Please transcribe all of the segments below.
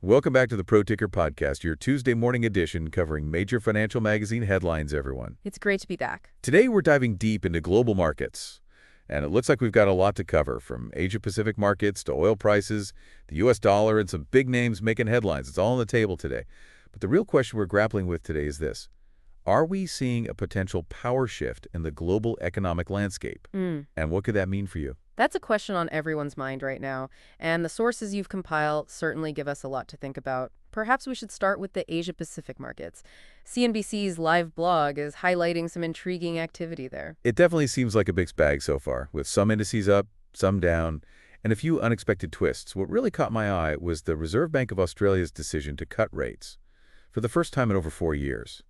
Welcome back to the Pro Ticker Podcast, your Tuesday morning edition covering major financial magazine headlines, everyone. It's great to be back. Today, we're diving deep into global markets. And it looks like we've got a lot to cover, from Asia-Pacific markets to oil prices, the U.S. dollar, and some big names making headlines. It's all on the table today. But the real question we're grappling with today is this. Are we seeing a potential power shift in the global economic landscape? And what could that mean for you? That's a question on everyone's mind right now, and the sources you've compiled certainly give us a lot to think about. Perhaps we should start with the Asia-Pacific markets. CNBC's live blog is highlighting some intriguing activity there. It definitely seems like a mixed bag so far, with some indices up, some down, and a few unexpected twists. What really caught my eye was the Reserve Bank of Australia's decision to cut rates for the first time in over 4 years,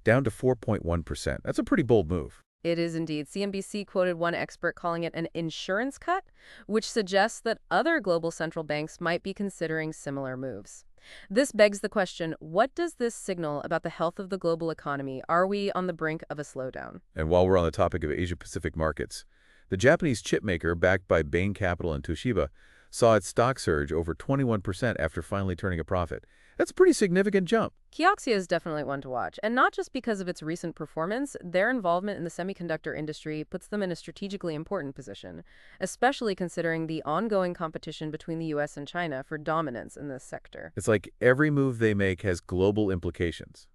down to 4.1%. That's a pretty bold move. It is indeed. CNBC quoted one expert calling it an insurance cut, which suggests that other global central banks might be considering similar moves. This begs the question, what does this signal about the health of the global economy? Are we on the brink of a slowdown? And while we're on the topic of Asia-Pacific markets, the Japanese chip maker, backed by Bain Capital and Toshiba, saw its stock surge over 21% after finally turning a profit. That's a pretty significant jump. Kioxia is definitely one to watch, and not just because of its recent performance. Their involvement in the semiconductor industry puts them in a strategically important position, especially considering the ongoing competition between the U.S. and China for dominance in this sector. It's like every move they make has global implications.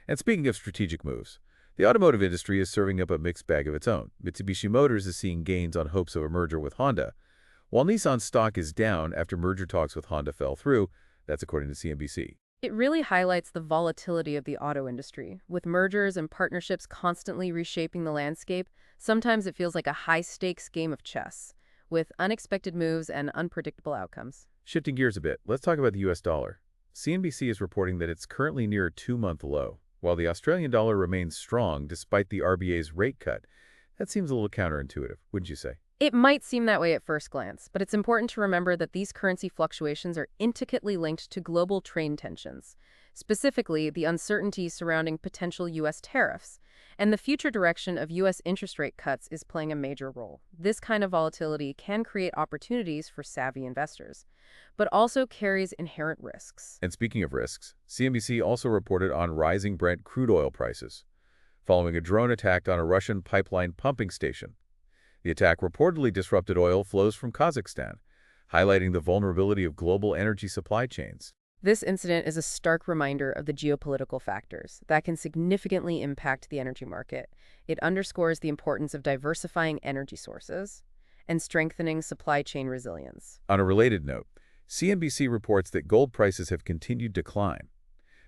And speaking of strategic moves, the automotive industry is serving up a mixed bag of its own. Mitsubishi Motors is seeing gains on hopes of a merger with Honda, while Nissan's stock is down after merger talks with Honda fell through. That's according to CNBC. It really highlights the volatility of the auto industry. With mergers and partnerships constantly reshaping the landscape, sometimes it feels like a high-stakes game of chess, with unexpected moves and unpredictable outcomes. Shifting gears a bit, let's talk about the U.S. dollar. CNBC is reporting that it's currently near a 2-month low, while the Australian dollar remains strong despite the RBA's rate cut. That seems a little counterintuitive, wouldn't you say? It might seem that way at first glance, but it's important to remember that these currency fluctuations are intricately linked to global trade tensions, specifically the uncertainty surrounding potential U.S. tariffs, and the future direction of U.S. interest rate cuts is playing a major role. This kind of volatility can create opportunities for savvy investors, but also carries inherent risks. And speaking of risks, CNBC also reported on rising Brent crude oil prices, following a drone attack on a Russian pipeline pumping station. The attack reportedly disrupted oil flows from Kazakhstan, highlighting the vulnerability of global energy supply chains. This incident is a stark reminder of the geopolitical factors that can significantly impact the energy market. It underscores the importance of diversifying energy sources and strengthening supply chain resilience. On a related note, CNBC reports that gold prices have continued to climb.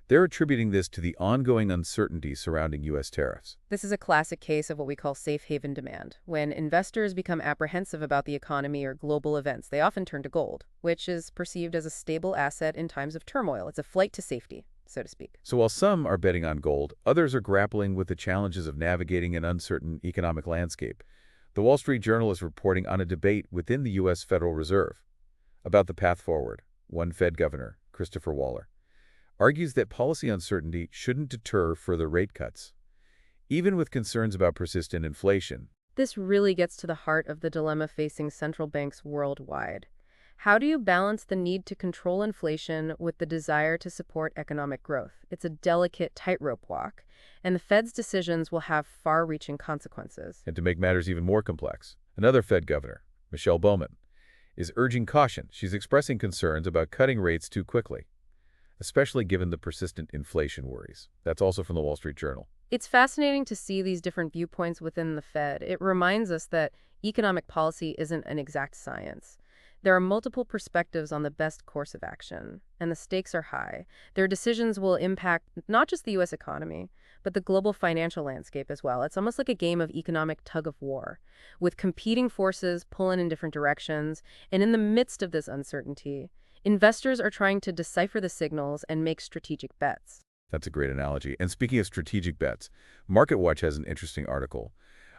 They're attributing this to the ongoing uncertainty surrounding U.S. tariffs. This is a classic case of what we call safe haven demand. When investors become apprehensive about the economy or global events, they often turn to gold, which is perceived as a stable asset in times of turmoil. It's a flight to safety, so to speak. So while some are betting on gold, others are grappling with the challenges of navigating an uncertain economic landscape. The Wall Street Journal is reporting on a debate within the U.S. Federal Reserve about the path forward. One Fed governor, Christopher Waller, argues that policy uncertainty shouldn't deter further rate cuts, even with concerns about persistent inflation. This really gets to the heart of the dilemma facing central banks worldwide. How do you balance the need to control inflation with the desire to support economic growth? It's a delicate tightrope walk, and the Fed's decisions will have far-reaching consequences. And to make matters even more complex, another Fed governor, Michelle Bowman, is urging caution. She's expressing concerns about cutting rates too quickly, especially given the persistent inflation worries. That's also from the Wall Street Journal. It's fascinating to see these different viewpoints within the Fed. It reminds us that economic policy isn't an exact science. There are multiple perspectives on the best course of action, and the stakes are high. Their decisions will impact not just the U.S. economy, but the global financial landscape as well. It's almost like a game of economic tug-of-war, with competing forces pulling in different directions. And in the midst of this uncertainty, investors are trying to decipher the signals and make strategic bets. That's a great analogy. And speaking of strategic bets, MarketWatch has an interesting article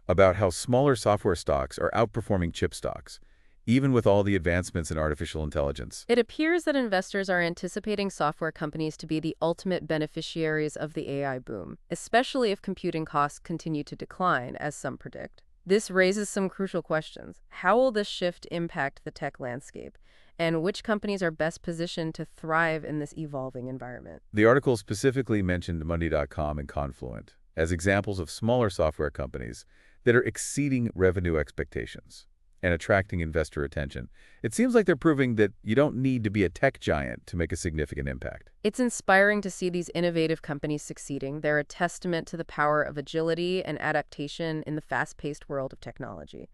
about how smaller software stocks are outperforming chip stocks, even with all the advancements in artificial intelligence. It appears that investors are anticipating software companies to be the ultimate beneficiaries of the AI boom, especially if computing costs continue to decline, as some predict. This raises some crucial questions. How will this shift impact the tech landscape? and which companies are best positioned to thrive in this evolving environment. The article specifically mentioned Monday.com and Confluent as examples of smaller software companies that are exceeding revenue expectations and attracting investor attention. It seems like they're proving that you don't need to be a tech giant to make a significant impact. It's inspiring to see these innovative companies succeeding. They're a testament to the power of agility and adaptation in the fast-paced world of technology.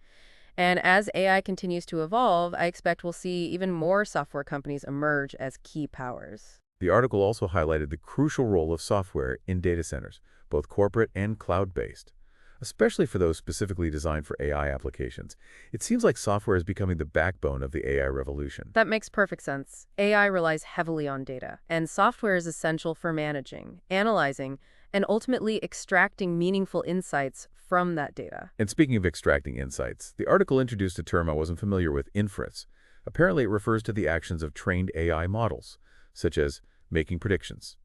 And as AI continues to evolve, I expect we'll see even more software companies emerge as key powers. The article also highlighted the crucial role of software in data centers, both corporate and cloud-based, especially for those specifically designed for AI applications. It seems like software is becoming the backbone of the AI revolution. That makes perfect sense. AI relies heavily on data, and software is essential for managing, analyzing, and ultimately extracting meaningful insights from that data. And speaking of extracting insights, the article introduced a term I wasn't familiar with, inference. Apparently, it refers to the actions of trained AI models, such as making predictions,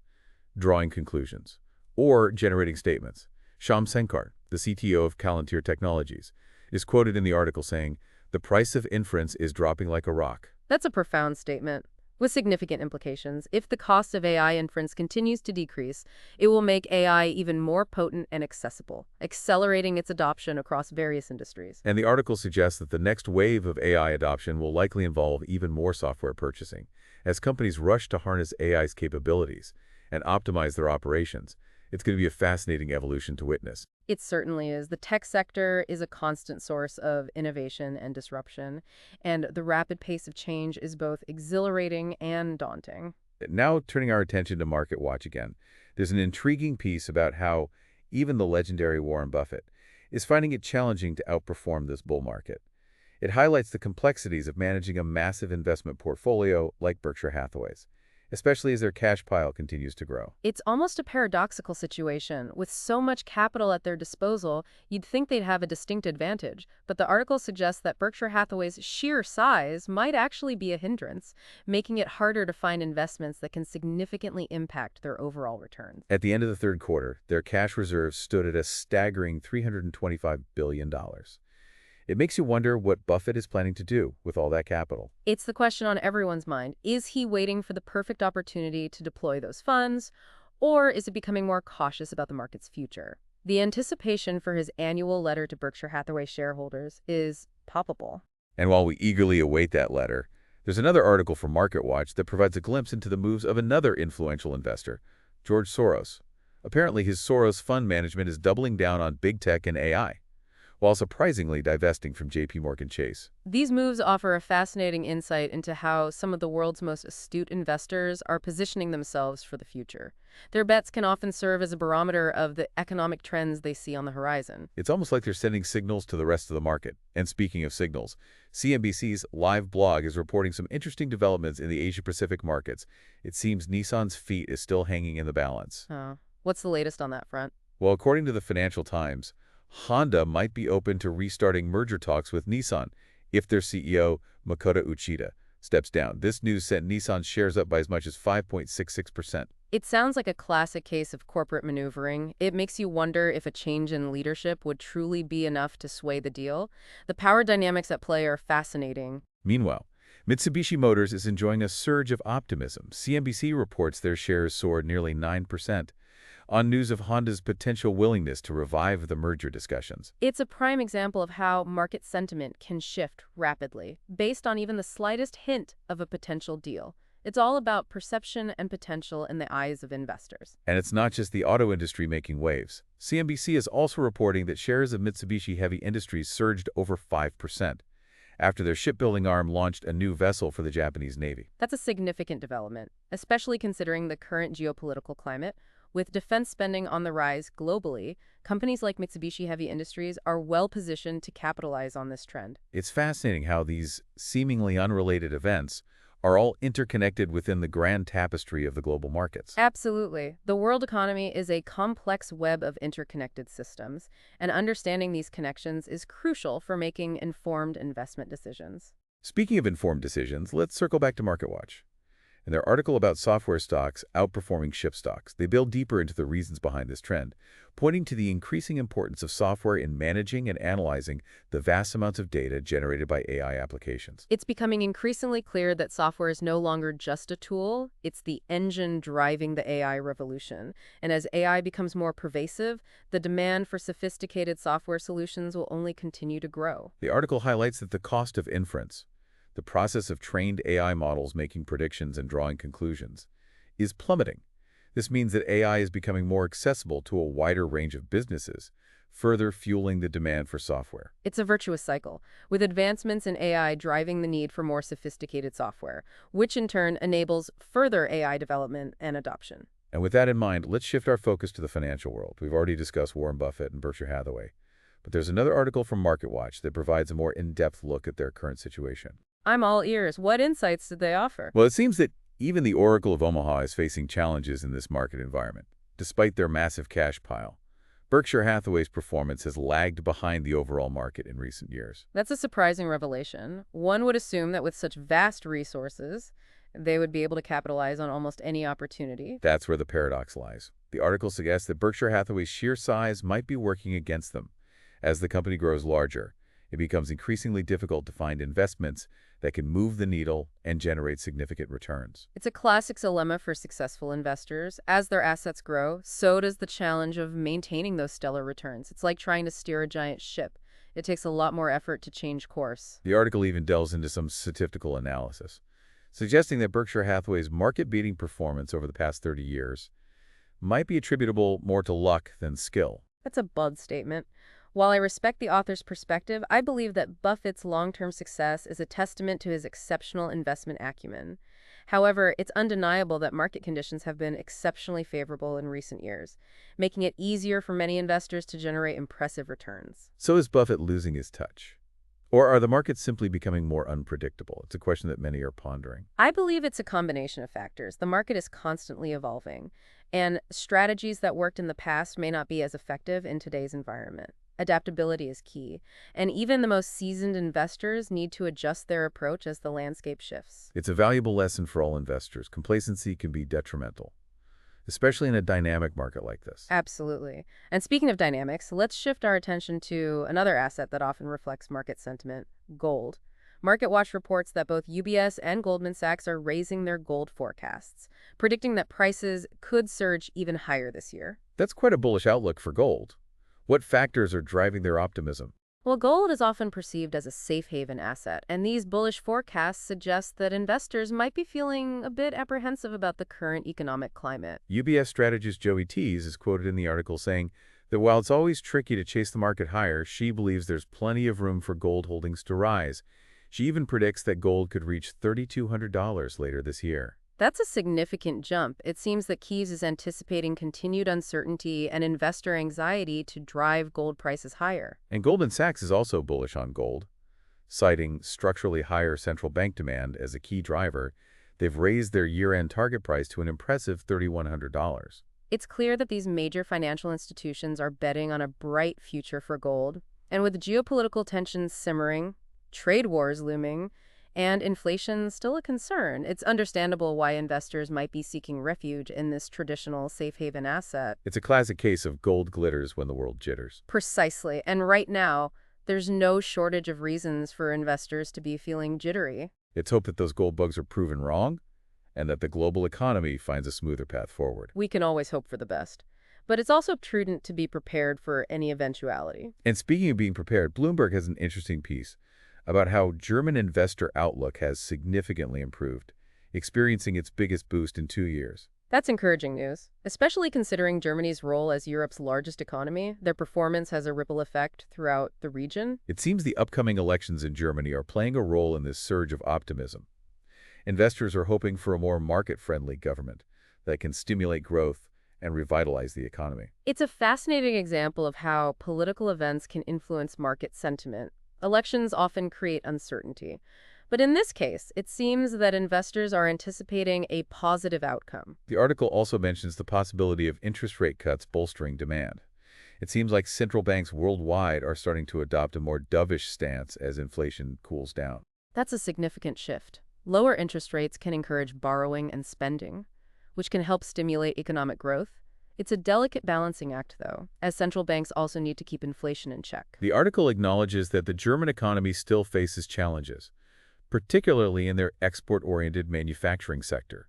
drawing conclusions, or generating statements. Shyam Sankar, the CTO of Palantir Technologies, is quoted in the article saying, "The price of inference is dropping like a rock." That's a profound statement, with significant implications. If the cost of AI inference continues to decrease, it will make AI even more potent and accessible, accelerating its adoption across various industries. And the article suggests that the next wave of AI adoption will likely involve even more software purchasing. As companies rush to harness AI's capabilities and optimize their operations, it's going to be a fascinating evolution to witness. It certainly is. The tech sector is a constant source of innovation and disruption, and the rapid pace of change is both exhilarating and daunting. Now turning our attention to MarketWatch again, there's an intriguing piece about how even the legendary Warren Buffett is finding it challenging to outperform this bull market. It highlights the complexities of managing a massive investment portfolio like Berkshire Hathaway's, especially as their cash pile continues to grow. It's almost a paradoxical situation. With so much capital at their disposal, you'd think they'd have a distinct advantage. But the article suggests that Berkshire Hathaway's sheer size might actually be a hindrance, making it harder to find investments that can significantly impact their overall returns. At the end of the third quarter, their cash reserves stood at a staggering $325 billion. It makes you wonder what Buffett is planning to do with all that capital. It's the question on everyone's mind. Is he waiting for the perfect opportunity to deploy those funds, or is it becoming more cautious about the market's future? The anticipation for his annual letter to Berkshire Hathaway shareholders is palpable. And while we eagerly await that letter, there's another article from MarketWatch that provides a glimpse into the moves of another influential investor, George Soros. Apparently, his Soros Fund Management is doubling down on big tech and AI, while surprisingly divesting from JPMorgan Chase. These moves offer a fascinating insight into how some of the world's most astute investors are positioning themselves for the future. Their bets can often serve as a barometer of the economic trends they see on the horizon. It's almost like they're sending signals to the rest of the market. And speaking of signals, CNBC's live blog is reporting some interesting developments in the Asia-Pacific markets. It seems Nissan's feet is still hanging in the balance. What's the latest on that front? Well, according to the Financial Times, Honda might be open to restarting merger talks with Nissan if their CEO, Makoto Uchida, steps down. This news sent Nissan's shares up by as much as 5.66%. It sounds like a classic case of corporate maneuvering. It makes you wonder if a change in leadership would truly be enough to sway the deal. The power dynamics at play are fascinating. Meanwhile, Mitsubishi Motors is enjoying a surge of optimism. CNBC reports their shares soared nearly 9%. On news of Honda's potential willingness to revive the merger discussions. It's a prime example of how market sentiment can shift rapidly, based on even the slightest hint of a potential deal. It's all about perception and potential in the eyes of investors. And it's not just the auto industry making waves. CNBC is also reporting that shares of Mitsubishi Heavy Industries surged over 5% after their shipbuilding arm launched a new vessel for the Japanese Navy. That's a significant development, especially considering the current geopolitical climate. With defense spending on the rise globally, companies like Mitsubishi Heavy Industries are well positioned to capitalize on this trend. It's fascinating how these seemingly unrelated events are all interconnected within the grand tapestry of the global markets. Absolutely. The world economy is a complex web of interconnected systems, and understanding these connections is crucial for making informed investment decisions. Speaking of informed decisions, let's circle back to MarketWatch. In their article about software stocks outperforming chip stocks, they delve deeper into the reasons behind this trend, pointing to the increasing importance of software in managing and analyzing the vast amounts of data generated by AI applications. It's becoming increasingly clear that software is no longer just a tool, it's the engine driving the AI revolution. And as AI becomes more pervasive, the demand for sophisticated software solutions will only continue to grow. The article highlights that the cost of inference, the process of trained AI models making predictions and drawing conclusions, is plummeting. This means that AI is becoming more accessible to a wider range of businesses, further fueling the demand for software. It's a virtuous cycle, with advancements in AI driving the need for more sophisticated software, which in turn enables further AI development and adoption. And with that in mind, let's shift our focus to the financial world. We've already discussed Warren Buffett and Berkshire Hathaway, but there's another article from MarketWatch that provides a more in-depth look at their current situation. I'm all ears. What insights did they offer? Well, it seems that even the Oracle of Omaha is facing challenges in this market environment. Despite their massive cash pile, Berkshire Hathaway's performance has lagged behind the overall market in recent years. That's a surprising revelation. One would assume that with such vast resources, they would be able to capitalize on almost any opportunity. That's where the paradox lies. The article suggests that Berkshire Hathaway's sheer size might be working against them. As the company grows larger, it becomes increasingly difficult to find investments that can move the needle and generate significant returns. It's a classic dilemma for successful investors. As their assets grow, so does the challenge of maintaining those stellar returns. It's like trying to steer a giant ship. It takes a lot more effort to change course. The article even delves into some statistical analysis, suggesting that Berkshire Hathaway's market-beating performance over the past 30 years might be attributable more to luck than skill. That's a bold statement. While I respect the author's perspective, I believe that Buffett's long-term success is a testament to his exceptional investment acumen. However, it's undeniable that market conditions have been exceptionally favorable in recent years, making it easier for many investors to generate impressive returns. So is Buffett losing his touch? Or are the markets simply becoming more unpredictable? It's a question that many are pondering. I believe it's a combination of factors. The market is constantly evolving, and strategies that worked in the past may not be as effective in today's environment. Adaptability is key, and even the most seasoned investors need to adjust their approach as the landscape shifts. It's a valuable lesson for all investors. Complacency can be detrimental, especially in a dynamic market like this. Absolutely. And speaking of dynamics, let's shift our attention to another asset that often reflects market sentiment, gold. MarketWatch reports that both UBS and Goldman Sachs are raising their gold forecasts, predicting that prices could surge even higher this year. That's quite a bullish outlook for gold. What factors are driving their optimism? Well, gold is often perceived as a safe haven asset, and these bullish forecasts suggest that investors might be feeling a bit apprehensive about the current economic climate. UBS strategist Joey Tees is quoted in the article saying that while it's always tricky to chase the market higher, she believes there's plenty of room for gold holdings to rise. She even predicts that gold could reach $3,200 later this year. That's a significant jump. It seems that Keyes is anticipating continued uncertainty and investor anxiety to drive gold prices higher. And Goldman Sachs is also bullish on gold. Citing structurally higher central bank demand as a key driver, they've raised their year-end target price to an impressive $3,100. It's clear that these major financial institutions are betting on a bright future for gold. And with geopolitical tensions simmering, trade wars looming, and inflation still a concern, it's understandable why investors might be seeking refuge in this traditional safe haven asset. It's a classic case of gold glitters when the world jitters. Precisely. And right now, there's no shortage of reasons for investors to be feeling jittery. It's hope that those gold bugs are proven wrong and that the global economy finds a smoother path forward. We can always hope for the best. But it's also prudent to be prepared for any eventuality. And speaking of being prepared, Bloomberg has an interesting piece about how German investor outlook has significantly improved, experiencing its biggest boost in 2 years. That's encouraging news, especially considering Germany's role as Europe's largest economy. Their performance has a ripple effect throughout the region. It seems the upcoming elections in Germany are playing a role in this surge of optimism. Investors are hoping for a more market-friendly government that can stimulate growth and revitalize the economy. It's a fascinating example of how political events can influence market sentiment. Elections often create uncertainty. But in this case, it seems that investors are anticipating a positive outcome. The article also mentions the possibility of interest rate cuts bolstering demand. It seems like central banks worldwide are starting to adopt a more dovish stance as inflation cools down. That's a significant shift. Lower interest rates can encourage borrowing and spending, which can help stimulate economic growth. It's a delicate balancing act, though, as central banks also need to keep inflation in check. The article acknowledges that the German economy still faces challenges, particularly in their export-oriented manufacturing sector,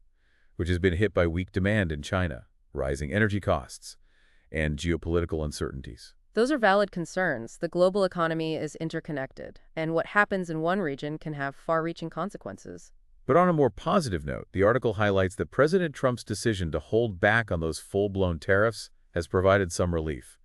which has been hit by weak demand in China, rising energy costs, and geopolitical uncertainties. Those are valid concerns. The global economy is interconnected, and what happens in one region can have far-reaching consequences. But on a more positive note, the article highlights that President Trump's decision to hold back on those full-blown tariffs has provided some relief.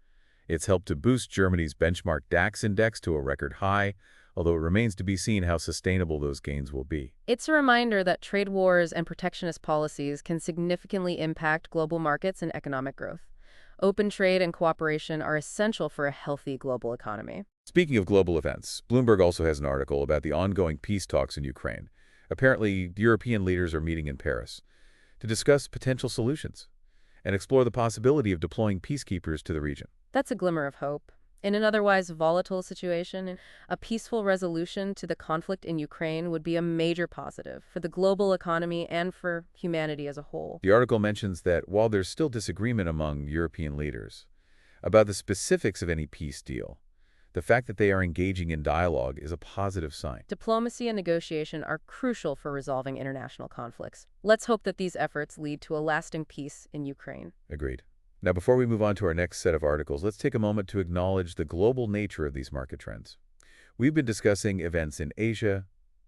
It's helped to boost Germany's benchmark DAX index to a record high, although it remains to be seen how sustainable those gains will be. It's a reminder that trade wars and protectionist policies can significantly impact global markets and economic growth. Open trade and cooperation are essential for a healthy global economy. Speaking of global events, Bloomberg also has an article about the ongoing peace talks in Ukraine. Apparently, European leaders are meeting in Paris to discuss potential solutions and explore the possibility of deploying peacekeepers to the region. That's a glimmer of hope. In an otherwise volatile situation, a peaceful resolution to the conflict in Ukraine would be a major positive for the global economy and for humanity as a whole. The article mentions that while there's still disagreement among European leaders about the specifics of any peace deal, the fact that they are engaging in dialogue is a positive sign. Diplomacy and negotiation are crucial for resolving international conflicts. Let's hope that these efforts lead to a lasting peace in Ukraine. Agreed. Now, before we move on to our next set of articles, let's take a moment to acknowledge the global nature of these market trends. We've been discussing events in Asia,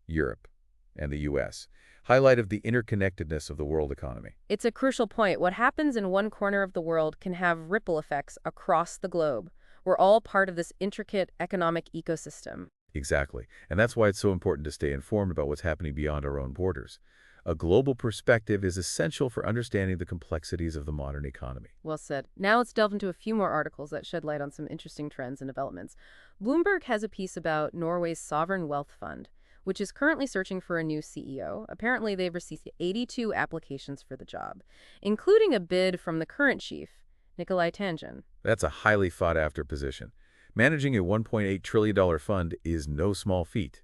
Europe, and the U.S., highlight of the interconnectedness of the world economy. It's a crucial point. What happens in one corner of the world can have ripple effects across the globe. We're all part of this intricate economic ecosystem. Exactly. And that's why it's so important to stay informed about what's happening beyond our own borders. A global perspective is essential for understanding the complexities of the modern economy. Well said. Now let's delve into a few more articles that shed light on some interesting trends and developments. Bloomberg has a piece about Norway's sovereign wealth fund, which is currently searching for a new CEO. Apparently, they've received 82 applications for the job, including a bid from the current chief, Nicolai Tangen. That's a highly sought-after position. Managing a $1.8 trillion fund is no small feat.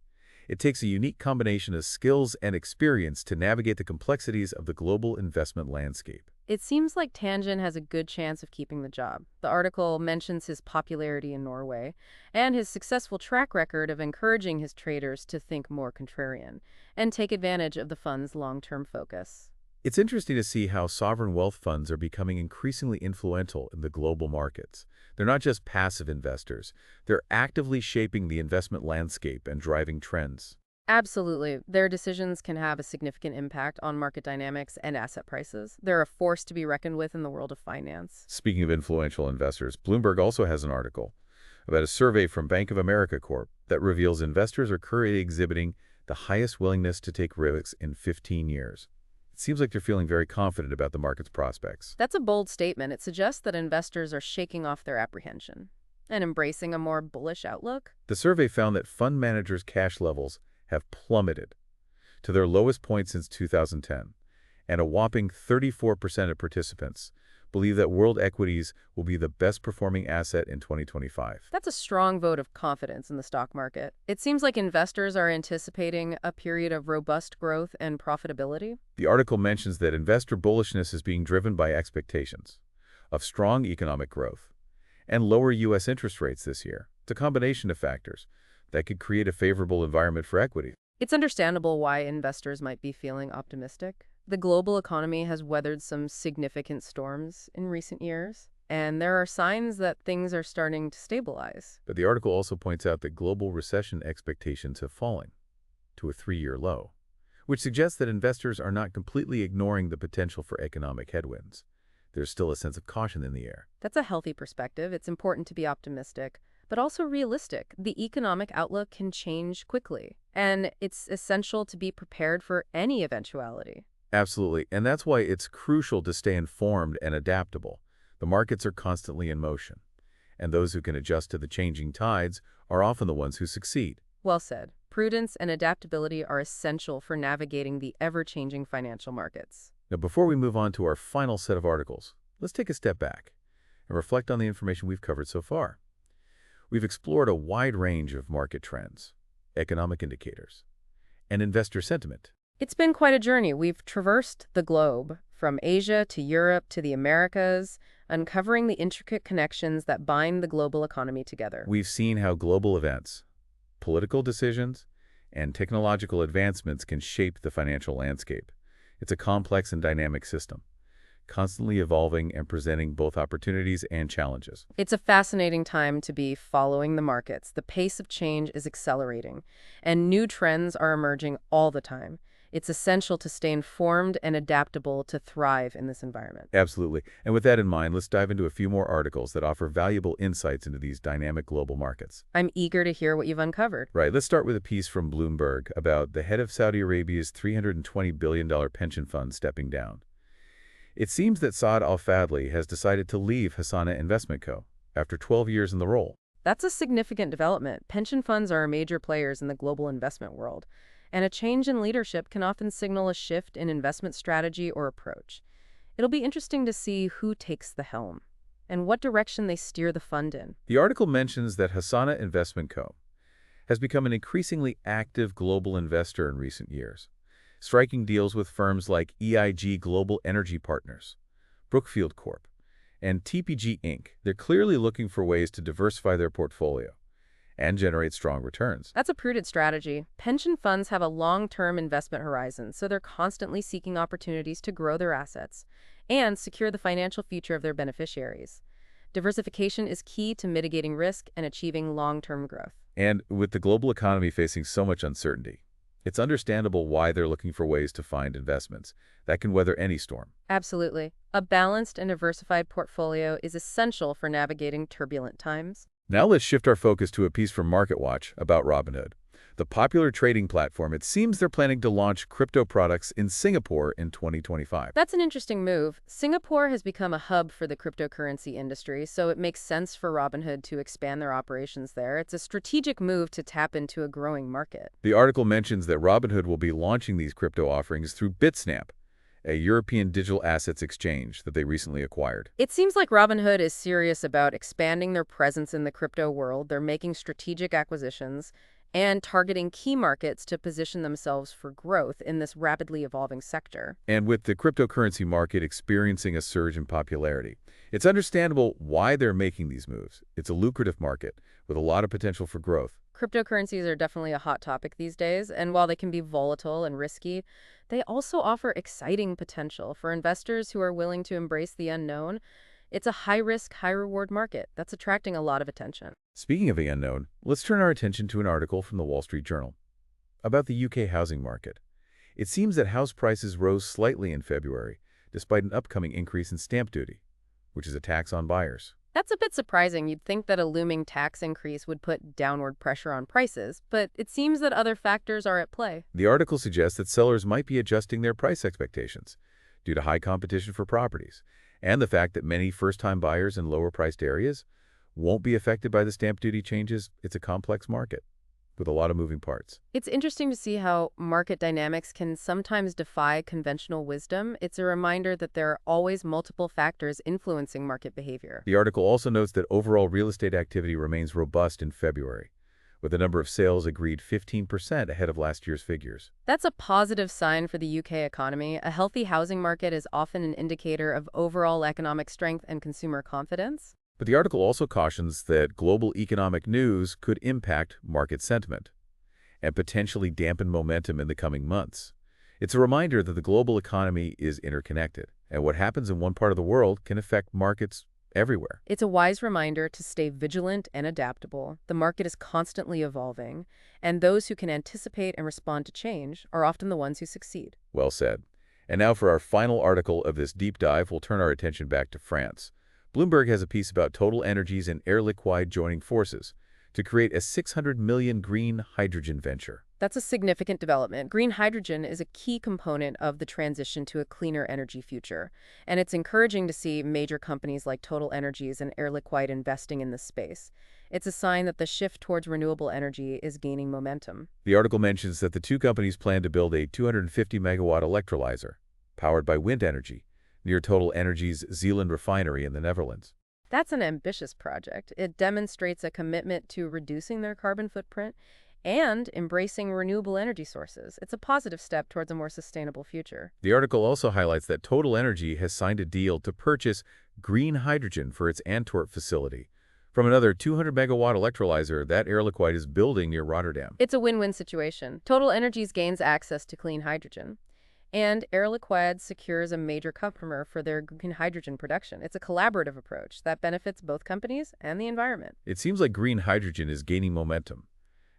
It takes a unique combination of skills and experience to navigate the complexities of the global investment landscape. It seems like Tangen has a good chance of keeping the job. The article mentions his popularity in Norway and his successful track record of encouraging his traders to think more contrarian and take advantage of the fund's long-term focus. It's interesting to see how sovereign wealth funds are becoming increasingly influential in the global markets. They're not just passive investors. They're actively shaping the investment landscape and driving trends. Absolutely. Their decisions can have a significant impact on market dynamics and asset prices. They're a force to be reckoned with in the world of finance. Speaking of influential investors, Bloomberg also has an article about a survey from Bank of America Corp that reveals investors are currently exhibiting the highest willingness to take risks in 15 years. It seems like they're feeling very confident about the market's prospects. That's a bold statement. It suggests that investors are shaking off their apprehension and embracing a more bullish outlook. The survey found that fund managers' cash levels have plummeted to their lowest point since 2010, and a whopping 34% of participants believe that world equities will be the best-performing asset in 2025. That's a strong vote of confidence in the stock market. It seems like investors are anticipating a period of robust growth and profitability. The article mentions that investor bullishness is being driven by expectations of strong economic growth and lower U.S. interest rates this year. It's a combination of factors that could create a favorable environment for equity. It's understandable why investors might be feeling optimistic. The global economy has weathered some significant storms in recent years, and there are signs that things are starting to stabilize. But the article also points out that global recession expectations have fallen to a 3-year low, which suggests that investors are not completely ignoring the potential for economic headwinds. There's still a sense of caution in the air. That's a healthy perspective. It's important to be optimistic, but also realistic. The economic outlook can change quickly, and it's essential to be prepared for any eventuality. Absolutely, and that's why it's crucial to stay informed and adaptable. The markets are constantly in motion, and those who can adjust to the changing tides are often the ones who succeed. Well said. Prudence and adaptability are essential for navigating the ever-changing financial markets. Now, before we move on to our final set of articles, let's take a step back and reflect on the information we've covered so far. We've explored a wide range of market trends, economic indicators, and investor sentiment. It's been quite a journey. We've traversed the globe, from Asia to Europe to the Americas, uncovering the intricate connections that bind the global economy together. We've seen how global events, political decisions, and technological advancements can shape the financial landscape. It's a complex and dynamic system, constantly evolving and presenting both opportunities and challenges. It's a fascinating time to be following the markets. The pace of change is accelerating, and new trends are emerging all the time. It's essential to stay informed and adaptable to thrive in this environment. Absolutely. And with that in mind, let's dive into a few more articles that offer valuable insights into these dynamic global markets. I'm eager to hear what you've uncovered. Right, let's start with a piece from Bloomberg about the head of Saudi Arabia's $320 billion pension fund stepping down. It seems that Saad Al-Fadli has decided to leave Hassana Investment Co. after 12 years in the role. That's a significant development. Pension funds are major players in the global investment world, and a change in leadership can often signal a shift in investment strategy or approach. It'll be interesting to see who takes the helm and what direction they steer the fund in. The article mentions that Hassana Investment Co. has become an increasingly active global investor in recent years, striking deals with firms like EIG Global Energy Partners, Brookfield Corp., and TPG Inc. They're clearly looking for ways to diversify their portfolio and generate strong returns. That's a prudent strategy. Pension funds have a long-term investment horizon, so they're constantly seeking opportunities to grow their assets and secure the financial future of their beneficiaries. Diversification is key to mitigating risk and achieving long-term growth. And with the global economy facing so much uncertainty, it's understandable why they're looking for ways to find investments that can weather any storm. Absolutely. A balanced and diversified portfolio is essential for navigating turbulent times. Now let's shift our focus to a piece from MarketWatch about Robinhood. The popular trading platform, it seems they're planning to launch crypto products in Singapore in 2025. That's an interesting move. Singapore has become a hub for the cryptocurrency industry, so it makes sense for Robinhood to expand their operations there. It's a strategic move to tap into a growing market. The article mentions that Robinhood will be launching these crypto offerings through Bitsnap, a European digital assets exchange that they recently acquired. It seems like Robinhood is serious about expanding their presence in the crypto world. They're making strategic acquisitions and targeting key markets to position themselves for growth in this rapidly evolving sector. And with the cryptocurrency market experiencing a surge in popularity, it's understandable why they're making these moves. It's a lucrative market with a lot of potential for growth. Cryptocurrencies are definitely a hot topic these days, and while they can be volatile and risky, they also offer exciting potential for investors who are willing to embrace the unknown. It's a high-risk, high-reward market that's attracting a lot of attention. Speaking of the unknown, let's turn our attention to an article from the Wall Street Journal about the UK housing market. It seems that house prices rose slightly in February, despite an upcoming increase in stamp duty, which is a tax on buyers. That's a bit surprising. You'd think that a looming tax increase would put downward pressure on prices, but it seems that other factors are at play. The article suggests that sellers might be adjusting their price expectations due to high competition for properties, and the fact that many first-time buyers in lower-priced areas won't be affected by the stamp duty changes. It's a complex market with a lot of moving parts. It's interesting to see how market dynamics can sometimes defy conventional wisdom. It's a reminder that there are always multiple factors influencing market behavior. The article also notes that overall real estate activity remains robust in February, with the number of sales agreed 15% ahead of last year's figures. That's a positive sign for the UK economy. A healthy housing market is often an indicator of overall economic strength and consumer confidence. But the article also cautions that global economic news could impact market sentiment and potentially dampen momentum in the coming months. It's a reminder that the global economy is interconnected, and what happens in one part of the world can affect markets everywhere. It's a wise reminder to stay vigilant and adaptable. The market is constantly evolving, and those who can anticipate and respond to change are often the ones who succeed. Well said. And now for our final article of this deep dive, we'll turn our attention back to France. Bloomberg has a piece about Total Energies and Air Liquide joining forces to create a $600 million green hydrogen venture. That's a significant development. Green hydrogen is a key component of the transition to a cleaner energy future, and it's encouraging to see major companies like Total Energies and Air Liquide investing in this space. It's a sign that the shift towards renewable energy is gaining momentum. The article mentions that the two companies plan to build a 250-megawatt electrolyzer powered by wind energy near Total Energies' Zeeland refinery in the Netherlands. That's an ambitious project. It demonstrates a commitment to reducing their carbon footprint and embracing renewable energy sources. It's a positive step towards a more sustainable future. The article also highlights that Total Energy has signed a deal to purchase green hydrogen for its Antwerp facility from another 200-megawatt electrolyzer that Air Liquide is building near Rotterdam. It's a win-win situation. Total Energies gains access to clean hydrogen, and Air Liquide secures a major customer for their green hydrogen production. It's a collaborative approach that benefits both companies and the environment. It seems like green hydrogen is gaining momentum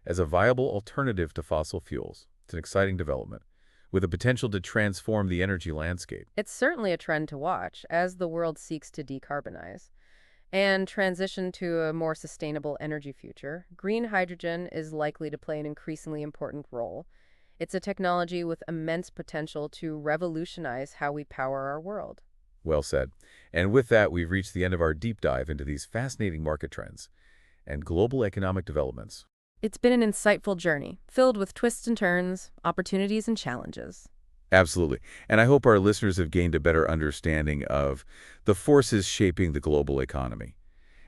as a viable alternative to fossil fuels. It's an exciting development, with the potential to transform the energy landscape. It's certainly a trend to watch as the world seeks to decarbonize and transition to a more sustainable energy future. Green hydrogen is likely to play an increasingly important role. It's a technology with immense potential to revolutionize how we power our world. Well said. And with that, we've reached the end of our deep dive into these fascinating market trends and global economic developments. It's been an insightful journey, filled with twists and turns, opportunities and challenges. Absolutely. And I hope our listeners have gained a better understanding of the forces shaping the global economy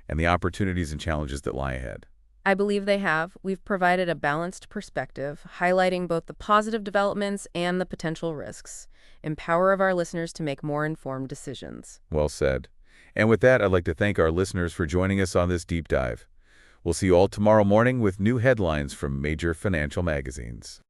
and the opportunities and challenges that lie ahead. I believe they have. We've provided a balanced perspective, highlighting both the positive developments and the potential risks. Empower of our listeners to make more informed decisions. Well said. And with that, I'd like to thank our listeners for joining us on this deep dive. We'll see you all tomorrow morning with new headlines from major financial magazines.